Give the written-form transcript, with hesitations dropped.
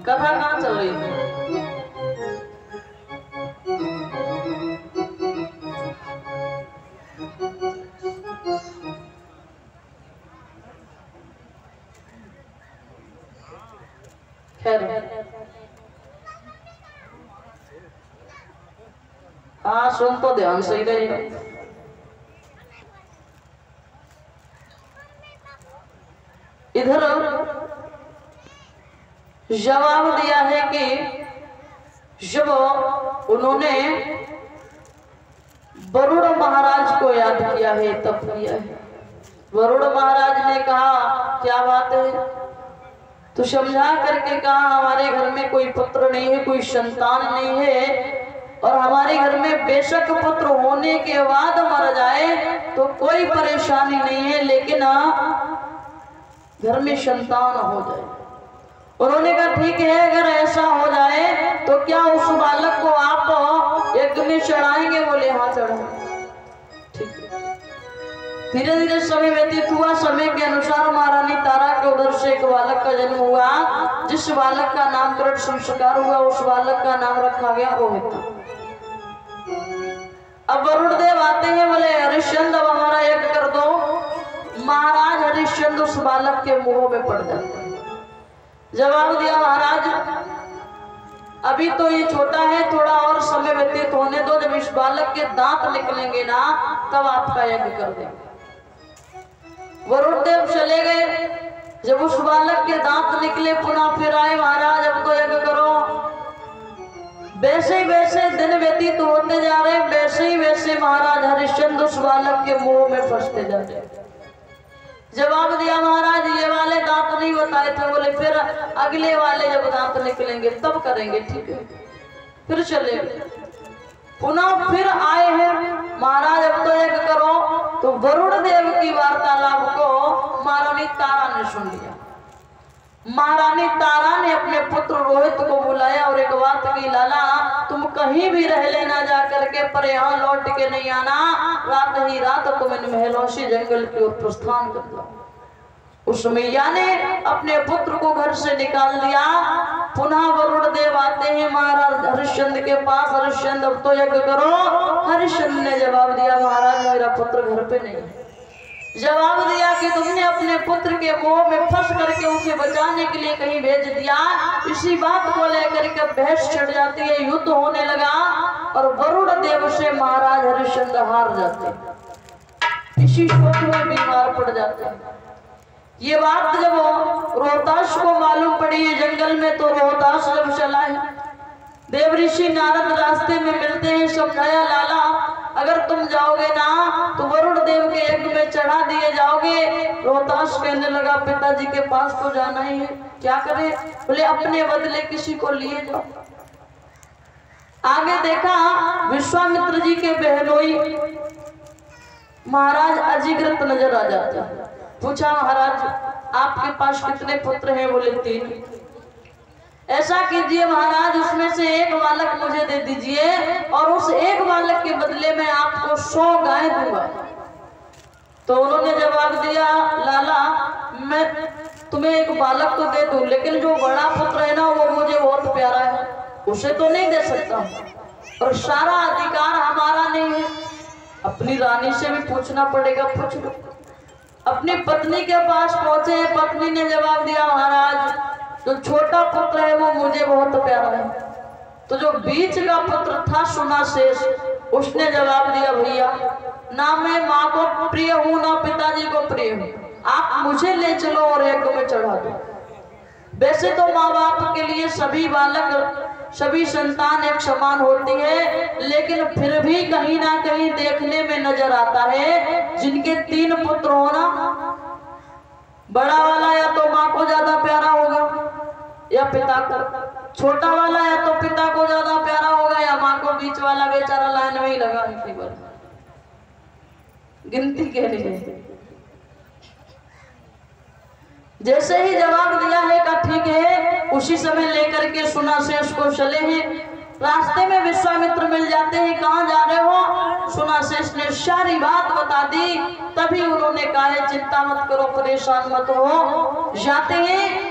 कथा कहाँ चल रही है? हाँ सुन तो ध्यान से ही रहे। इधर जवाब दिया है कि जब उन्होंने वरुण महाराज को याद किया है तब किया है। वरुण महाराज ने कहा क्या बात है, तो समझा करके कहा हमारे घर में कोई पुत्र नहीं है, कोई संतान नहीं है, और हमारे घर में बेशक पुत्र होने के बाद मर जाए तो कोई परेशानी नहीं है, लेकिन घर में संतान हो जाए। उन्होंने कहा ठीक है, अगर ऐसा हो जाए तो क्या उस बालक को आप यज्ञ में चढ़ाएंगे? बोले हाँ चढ़ाएंगे। ठीक है। धीरे धीरे समय व्यतीत हुआ। समय के अनुसार महारानी तारा के उधर से एक बालक का जन्म हुआ। जिस बालक का नामकरण संस्कार हुआ उस बालक का नाम रखा गया रोहित। अब वरुण देव आते हैं, बोले हरिश्चंद्र अब हमारा यज्ञ कर दो। महाराज हरिश्चंद्र उस बालक के मुंह में पड़ जाते हैं। जवाब दिया महाराज अभी तो ये छोटा है, थोड़ा और समय व्यतीत होने दो, जब इस बालक के दांत निकलेंगे ना तब आपका यज्ञ कर देंगे। वरुण देव चले गए। जब उस बालक के दांत निकले पुनः फिर आए, महाराज अब तो यज्ञ करो। वैसे वैसे दिन व्यतीत होते जा रहे, वैसे ही वैसे महाराज हरिश्चंद्र उस बालक के मुंह में फंसते जा रहे। जवाब दिया महाराज ये वाले दांत नहीं बताए थे। बोले फिर अगले वाले जब दांत निकलेंगे तब करेंगे। ठीक है। फिर चले पुनः फिर आए हैं, महाराज अब तो यज्ञ करो। तो वरुण देव की वार्तालाप को महारानी तारा ने सुन लिया। महारानी तारा ने अपने पुत्र रोहित को बुलाया और एक बात की, लाला तुम कहीं भी रह लेना जा करके, पर यहाँ लौट के नहीं आना। रात ही रात तुम इन महलों से जंगल की ओर प्रस्थान कर दो। उस मैया ने अपने पुत्र को घर से निकाल दिया। पुनः वरुण देव आते हैं महाराज हरिश्चंद्र के पास। हरिश्चंद्र अब तो यज्ञ करो। हरिश्चंद्र ने जवाब दिया महाराज मेरा पुत्र घर पे नहीं है। जवाब दिया कि तुमने अपने पुत्र के मोह में फंस करके उसे बचाने के लिए कहीं भेज दिया। इसी बात को लेकर के बहस छिड़ जाती है, युद्ध होने लगा और वरुण देव से महाराज हरिश्चंद्र हार जाते, इसी शोक में बीमार पड़ जाते। ये बात जब रोहतास को मालूम पड़ी है जंगल में, तो रोहतास जब चला है, देव ऋषि नारद रास्ते में मिलते हैं। समझाया लाला अगर तुम जाओगे ना तो वरुण देव के यज्ञ में चढ़ा दिए जाओगे। रोहतास कहने लगा पिताजी के पास तो जाना ही है, क्या करे? बोले अपने बदले किसी को लिए जाओ। आगे देखा विश्वामित्र जी के बहनोई महाराज अजिग्रत नजर आ जाता है। पूछा महाराज आपके पास कितने पुत्र हैं? बोले 3। ऐसा कीजिए महाराज उसमें से एक बालक मुझे दे दीजिए और उस एक बालक के बदले में आपको 100 गाय दूंगा। तो उन्होंने जवाब दिया लाला मैं तुम्हें एक बालक तो दे दूं, लेकिन जो बड़ा पुत्र है ना वो मुझे बहुत प्यारा है, उसे तो नहीं दे सकता, और सारा अधिकार हमारा नहीं है। अपनी रानी से भी पूछना पड़ेगा, पूछ लो। अपनी पत्नी के पास पहुंचे। पत्नी ने जवाब दिया महाराज जो छोटा पुत्र है वो मुझे बहुत प्यारा है। तो जो बीच का पुत्र था सुनाशेष, उसने जवाब दिया भैया ना मैं माँ को प्रिय हूँ ना पिताजी को प्रिय हूँ, आप मुझे ले चलो और यज्ञ में चढ़ा दो। वैसे तो माँ बाप के लिए सभी बालक सभी संतान एक समान होती है, लेकिन फिर भी कहीं ना कहीं देखने में नजर आता है जिनके 3 पुत्र हो ना, बड़ा वाला या तो माँ को ज्यादा प्यारा होगा या पिता को, छोटा वाला या तो पिता को ज्यादा प्यारा होगा या माँ को, बीच वाला बेचारा लाइन में ही लगा है। गिनती के लिए जैसे ही जवाब दिया है का ठीक है, उसी समय लेकर के सुनाशेष को चले हैं। रास्ते में विश्वामित्र मिल जाते हैं, कहाँ जा रहे हो? सुनाशेष ने सारी बात बता दी। तभी उन्होंने कहा चिंता मत करो, परेशान मत हो। जाते हैं